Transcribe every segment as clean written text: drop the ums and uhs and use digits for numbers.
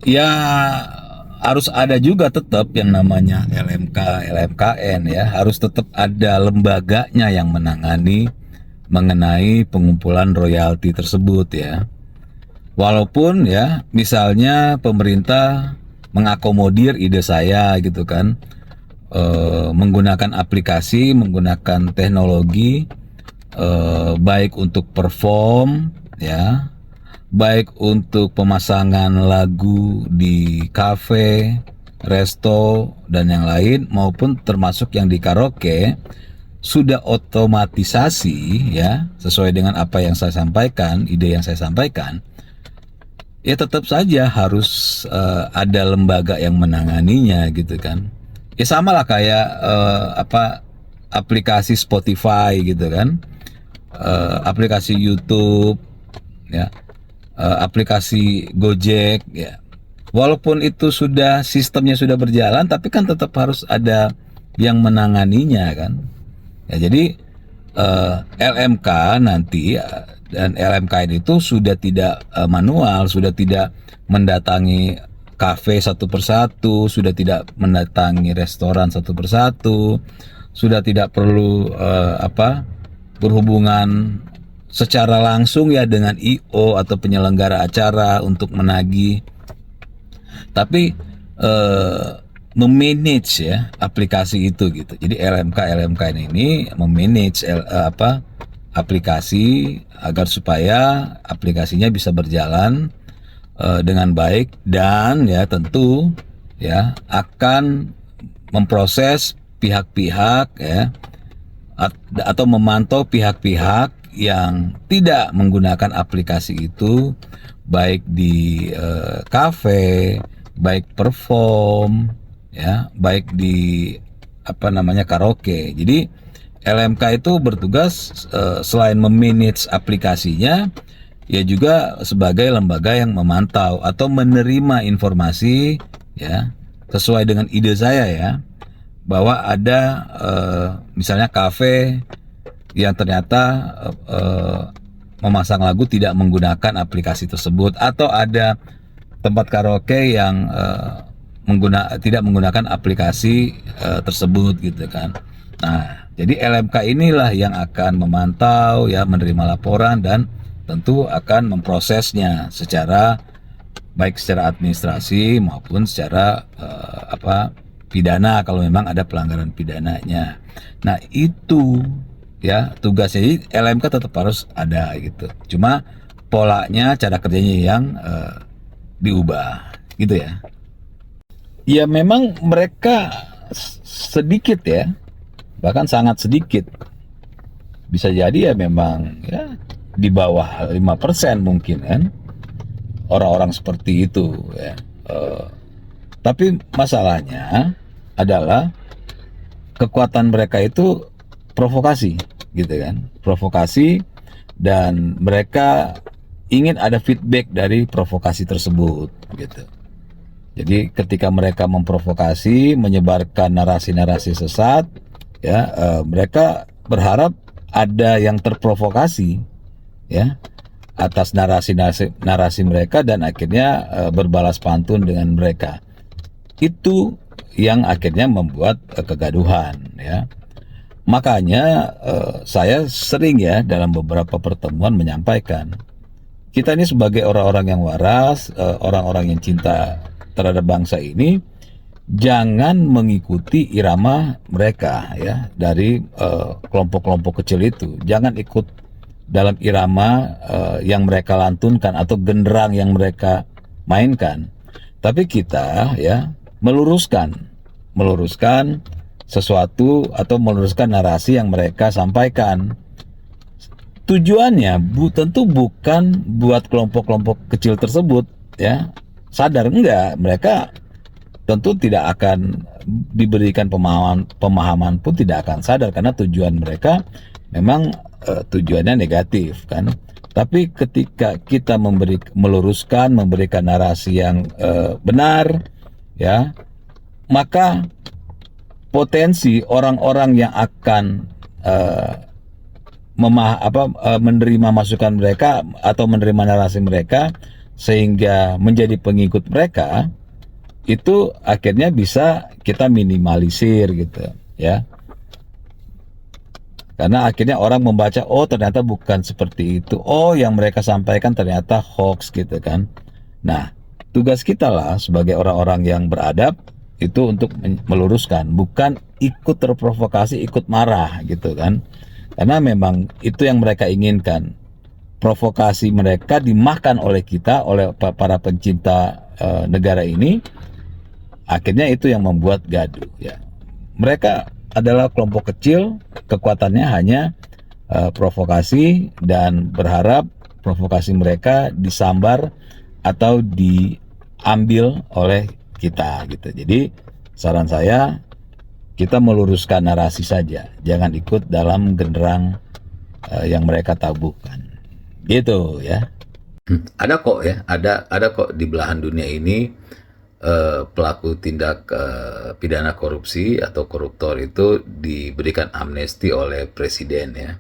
Ya harus ada juga tetap yang namanya LMK, LMKN ya, harus tetap ada lembaganya yang menangani mengenai pengumpulan royalti tersebut ya. Walaupun ya misalnya pemerintah mengakomodir ide saya gitu kan, menggunakan aplikasi, menggunakan teknologi, baik untuk perform ya, baik untuk pemasangan lagu di kafe, resto dan yang lain, maupun termasuk yang di karaoke sudah otomatisasi ya, sesuai dengan apa yang saya sampaikan, ide yang saya sampaikan. Ya tetap saja harus ada lembaga yang menanganinya gitu kan. Ya sama lah kayak aplikasi Spotify gitu kan, aplikasi YouTube ya, aplikasi Gojek ya. Walaupun itu sudah sistemnya sudah berjalan, tapi kan tetap harus ada yang menanganinya kan. Ya, jadi LMK nanti dan LMKN itu sudah tidak manual, sudah tidak mendatangi kafe satu persatu, sudah tidak mendatangi restoran satu persatu, sudah tidak perlu berhubungan secara langsung ya dengan IO atau penyelenggara acara untuk menagih, tapi eh, memanage ya aplikasi itu gitu. Jadi LMK ini memanage aplikasi agar supaya aplikasinya bisa berjalan dengan baik, dan ya tentu ya akan memproses pihak-pihak ya atau memantau pihak-pihak yang tidak menggunakan aplikasi itu, baik di kafe, baik perform ya, baik di karaoke. Jadi LMK itu bertugas selain memanage aplikasinya, ya juga sebagai lembaga yang memantau atau menerima informasi ya, sesuai dengan ide saya ya, bahwa ada misalnya kafe yang ternyata memasang lagu tidak menggunakan aplikasi tersebut, atau ada tempat karaoke yang tidak menggunakan aplikasi tersebut gitu kan. Nah, jadi LMK inilah yang akan memantau ya, menerima laporan dan tentu akan memprosesnya secara baik secara administrasi maupun secara pidana kalau memang ada pelanggaran pidananya. Nah, itu ya tugasnya. Jadi LMK tetap harus ada gitu. Cuma polanya, cara kerjanya yang diubah gitu ya. Ya memang mereka sedikit ya, bahkan sangat sedikit. Bisa jadi ya memang ya di bawah 5% mungkin kan orang-orang seperti itu ya. Tapi masalahnya adalah kekuatan mereka itu provokasi gitu kan, provokasi, dan mereka ingin ada feedback dari provokasi tersebut gitu. Jadi ketika mereka memprovokasi, menyebarkan narasi-narasi sesat ya, mereka berharap ada yang terprovokasi ya atas narasi mereka, dan akhirnya berbalas pantun dengan mereka. Itu yang akhirnya membuat kegaduhan ya. Makanya saya sering ya dalam beberapa pertemuan menyampaikan, kita ini sebagai orang-orang yang waras, orang-orang yang cinta terhadap bangsa ini, jangan mengikuti irama mereka ya, dari kelompok-kelompok kecil itu. Jangan ikut dalam irama yang mereka lantunkan atau genderang yang mereka mainkan. Tapi kita ya meluruskan sesuatu atau meluruskan narasi yang mereka sampaikan. Tujuannya tentu bukan buat kelompok-kelompok kecil tersebut ya sadar, enggak, mereka tentu tidak akan diberikan pemahaman pun tidak akan sadar, karena tujuan mereka memang tujuannya negatif kan. Tapi ketika kita meluruskan, memberikan narasi yang benar ya, maka potensi orang-orang yang akan menerima masukan mereka atau menerima narasi mereka sehingga menjadi pengikut mereka, itu akhirnya bisa kita minimalisir gitu ya. Karena akhirnya orang membaca, oh ternyata bukan seperti itu, oh yang mereka sampaikan ternyata hoax gitu kan. Nah, tugas kita lah sebagai orang-orang yang beradab itu untuk meluruskan, bukan ikut terprovokasi, ikut marah gitu kan. Karena memang itu yang mereka inginkan. Provokasi mereka dimakan oleh kita, oleh para pencinta negara ini. Akhirnya itu yang membuat gaduh ya. Mereka adalah kelompok kecil, kekuatannya hanya provokasi, dan berharap provokasi mereka disambar atau diambil oleh kita gitu. Jadi saran saya, kita meluruskan narasi saja, jangan ikut dalam genderang yang mereka tabuhkan. Gitu ya. Ada kok ya, ada kok di belahan dunia ini pelaku tindak pidana korupsi atau koruptor itu diberikan amnesti oleh presiden ya.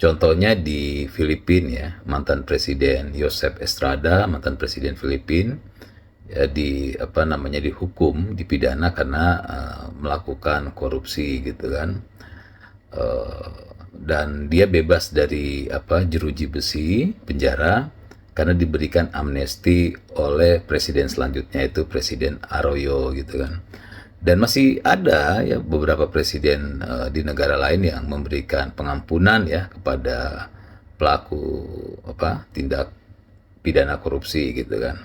Contohnya di Filipina ya, mantan presiden Joseph Estrada, mantan presiden Filipina ya, dihukum, dipidana karena melakukan korupsi gitu kan. Dan dia bebas dari jeruji besi penjara karena diberikan amnesti oleh presiden selanjutnya, itu Presiden Arroyo gitu kan. Dan masih ada ya beberapa presiden di negara lain yang memberikan pengampunan ya kepada pelaku tindak pidana korupsi gitu kan.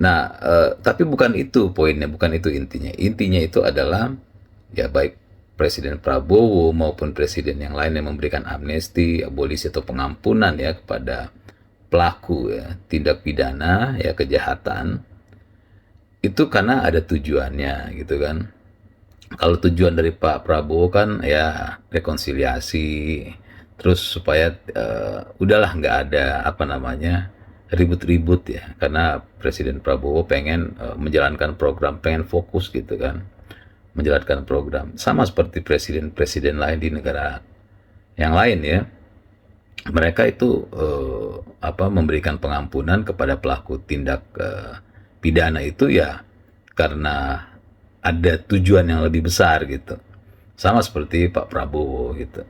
Nah, tapi bukan itu poinnya, bukan itu intinya. Intinya itu adalah ya baik Presiden Prabowo maupun presiden yang lain yang memberikan amnesti, abolisi atau pengampunan ya kepada pelaku ya tindak pidana ya kejahatan, itu karena ada tujuannya gitu kan. Kalau tujuan dari Pak Prabowo kan ya rekonsiliasi, terus supaya udahlah nggak ada ribut-ribut ya, karena Presiden Prabowo pengen menjalankan program, pengen fokus gitu kan, menjalankan program sama seperti presiden-presiden lain di negara yang lain ya. Mereka itu memberikan pengampunan kepada pelaku tindak pidana itu ya karena ada tujuan yang lebih besar gitu. Sama seperti Pak Prabowo gitu.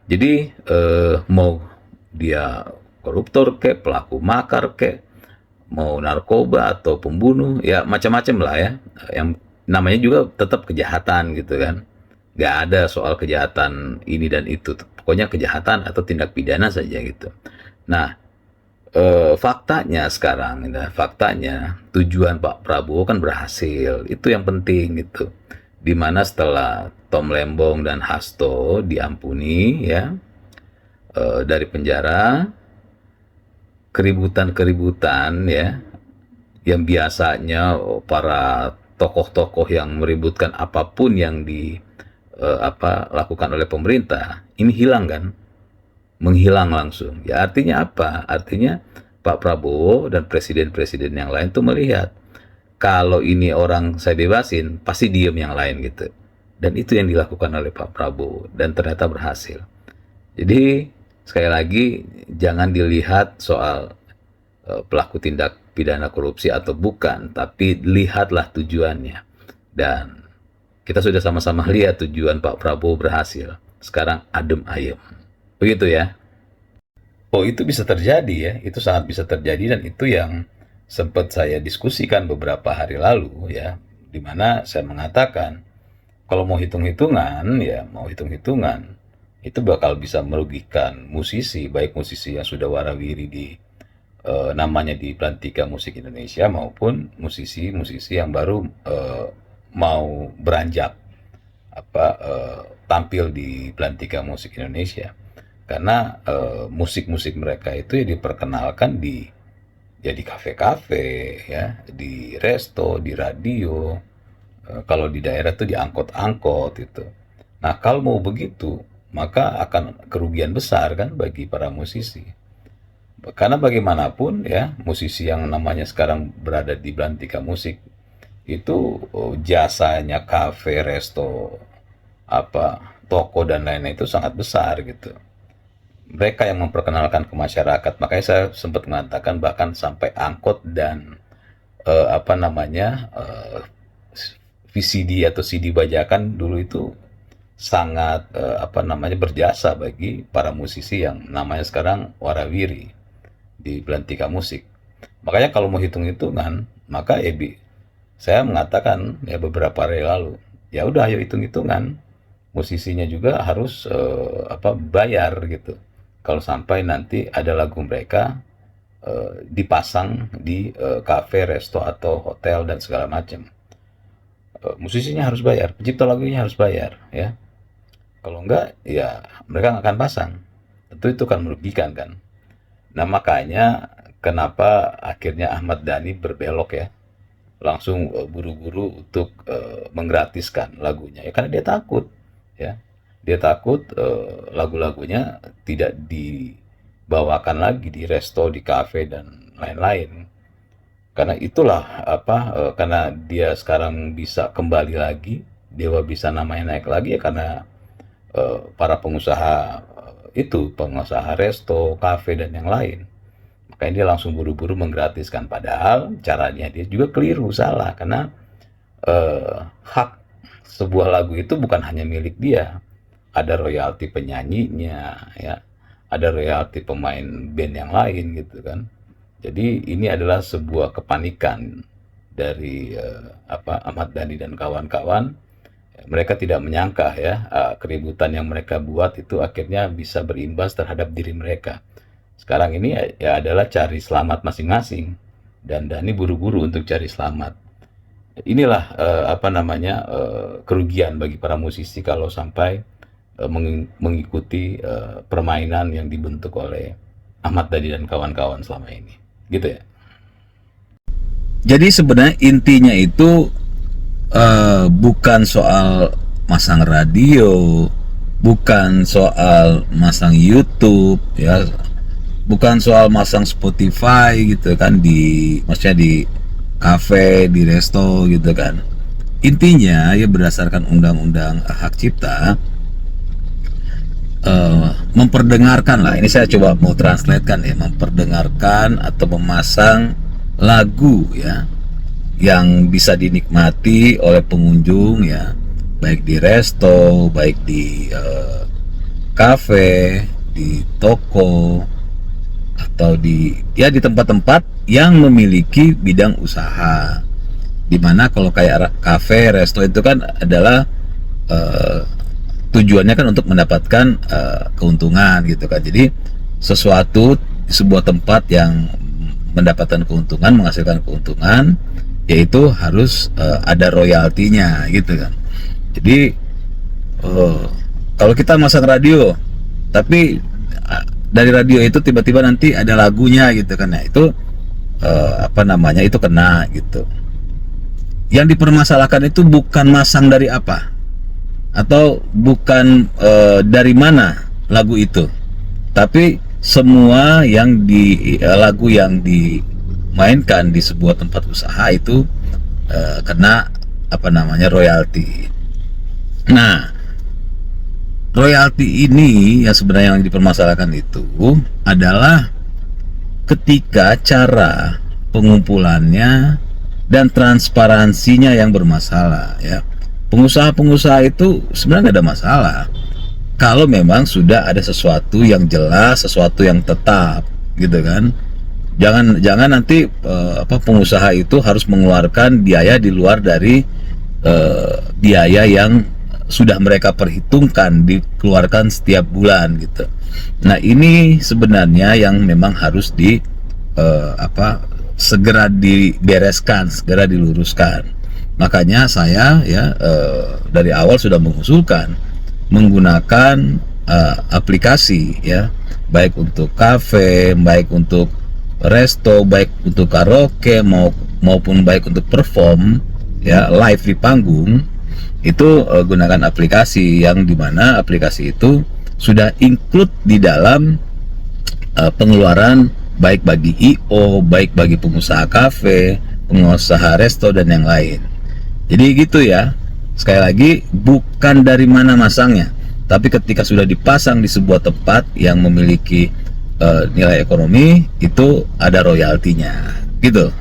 Jadi mau dia koruptor kek, pelaku makar kek, mau narkoba atau pembunuh, ya macam-macam lah ya. Yang namanya juga tetap kejahatan gitu kan. Gak ada soal kejahatan ini dan itu. Pokoknya kejahatan atau tindak pidana saja gitu. Nah, faktanya sekarang, faktanya tujuan Pak Prabowo kan berhasil. Itu yang penting gitu. Dimana setelah Tom Lembong dan Hasto diampuni ya dari penjara, keributan-keributan ya yang biasanya para tokoh-tokoh yang meributkan apapun yang lakukan oleh pemerintah ini hilang kan, menghilang langsung. Ya artinya apa? Artinya Pak Prabowo dan presiden-presiden yang lain tuh melihat kalau ini orang saya bebasin pasti diem yang lain gitu. Dan itu yang dilakukan oleh Pak Prabowo dan ternyata berhasil. Jadi sekali lagi jangan dilihat soal pelaku tindak pidana korupsi atau bukan, tapi lihatlah tujuannya. Dan kita sudah sama-sama lihat tujuan Pak Prabowo berhasil. Sekarang adem ayem. Begitu ya. Oh, itu bisa terjadi ya. Itu sangat bisa terjadi, dan itu yang sempat saya diskusikan beberapa hari lalu ya, di mana saya mengatakan kalau mau hitung-hitungan ya, itu bakal bisa merugikan musisi, baik musisi yang sudah warawiri di namanya di Pelantika Musik Indonesia maupun musisi-musisi yang baru mau beranjak tampil di Pelantika Musik Indonesia. Karena musik-musik mereka itu ya diperkenalkan di kafe-kafe ya, di resto, di radio, kalau di daerah itu di angkot-angkot itu. Nah, kalau mau begitu, maka akan kerugian besar kan bagi para musisi. Karena bagaimanapun ya, musisi yang namanya sekarang berada di Belantika Musik itu jasanya kafe, resto, toko dan lain-lain itu sangat besar gitu. mereka yang memperkenalkan ke masyarakat. Makanya saya sempat mengatakan bahkan sampai angkot dan apa namanya VCD atau CD bajakan dulu itu sangat apa namanya berjasa bagi para musisi yang namanya sekarang warawiri di belantika musik. Makanya kalau mau hitung-hitungan, maka saya mengatakan ya beberapa hari lalu, ya udah ayo hitung-hitungan, musisinya juga harus apa bayar gitu. Kalau sampai nanti ada lagu mereka dipasang di kafe, resto atau hotel dan segala macam, musisinya harus bayar, pencipta lagunya harus bayar, ya. Kalau enggak, ya mereka nggak akan pasang. Tentu itu kan merugikan kan. Nah makanya kenapa akhirnya Ahmad Dhani berbelok ya, langsung buru-buru untuk menggratiskan lagunya ya karena dia takut ya, dia takut lagu-lagunya tidak dibawakan lagi di resto, di kafe dan lain-lain. Karena itulah apa karena dia sekarang bisa kembali lagi, Dewa bisa namanya naik lagi ya karena para pengusaha itu, pengusaha resto, kafe dan yang lain. Makanya dia langsung buru-buru menggratiskan, padahal caranya dia juga keliru, salah, karena hak sebuah lagu itu bukan hanya milik dia, ada royalti penyanyinya ya, ada royalti pemain band yang lain gitu kan. Jadi ini adalah sebuah kepanikan dari apa Ahmad Dhani dan kawan-kawan. Mereka tidak menyangka ya keributan yang mereka buat itu akhirnya bisa berimbas terhadap diri mereka. Sekarang ini ya adalah cari selamat masing-masing, dan Dhani buru-buru untuk cari selamat. Inilah apa namanya kerugian bagi para musisi kalau sampai mengikuti permainan yang dibentuk oleh Ahmad Dhani dan kawan-kawan selama ini, gitu ya. Jadi sebenarnya intinya itu bukan soal masang radio, bukan soal masang YouTube ya, bukan soal masang Spotify gitu kan, maksudnya di kafe, di resto gitu kan. Intinya ya berdasarkan undang-undang hak cipta, memperdengarkan lah, ini saya coba mau translatekan ya, memperdengarkan atau memasang lagu ya yang bisa dinikmati oleh pengunjung ya, baik di resto, baik di kafe, di toko, atau di tempat-tempat yang memiliki bidang usaha. Dimana kalau kayak kafe, resto itu kan adalah tujuannya kan untuk mendapatkan keuntungan gitu kan. Jadi sesuatu sebuah tempat yang mendapatkan keuntungan, menghasilkan keuntungan, yaitu harus ada royaltinya gitu kan. Jadi kalau kita masang radio tapi dari radio itu tiba-tiba nanti ada lagunya gitu kan, nah itu apa namanya, itu kena gitu. Yang dipermasalahkan itu bukan masang dari apa atau bukan dari mana lagu itu, tapi semua yang lagu yang dimainkan di sebuah tempat usaha itu kena apa namanya, royalti. Nah, royalti ini yang sebenarnya yang dipermasalahkan itu adalah ketika cara pengumpulannya dan transparansinya yang bermasalah ya. Pengusaha-pengusaha itu sebenarnya nggak ada masalah kalau memang sudah ada sesuatu yang jelas, sesuatu yang tetap gitu kan. Jangan nanti pengusaha itu harus mengeluarkan biaya di luar dari biaya yang sudah mereka perhitungkan dikeluarkan setiap bulan gitu. Nah ini sebenarnya yang memang harus segera dibereskan, segera diluruskan. Makanya saya ya dari awal sudah mengusulkan menggunakan aplikasi ya, baik untuk kafe, baik untuk resto, baik untuk karaoke maupun baik untuk perform ya, live di panggung, itu gunakan aplikasi yang dimana aplikasi itu sudah include di dalam pengeluaran baik bagi IO, baik bagi pengusaha kafe, pengusaha resto dan yang lain. Jadi gitu ya. Sekali lagi, bukan dari mana masangnya, Tapi ketika sudah dipasang di sebuah tempat yang memiliki nilai ekonomi, itu ada royaltinya, gitu.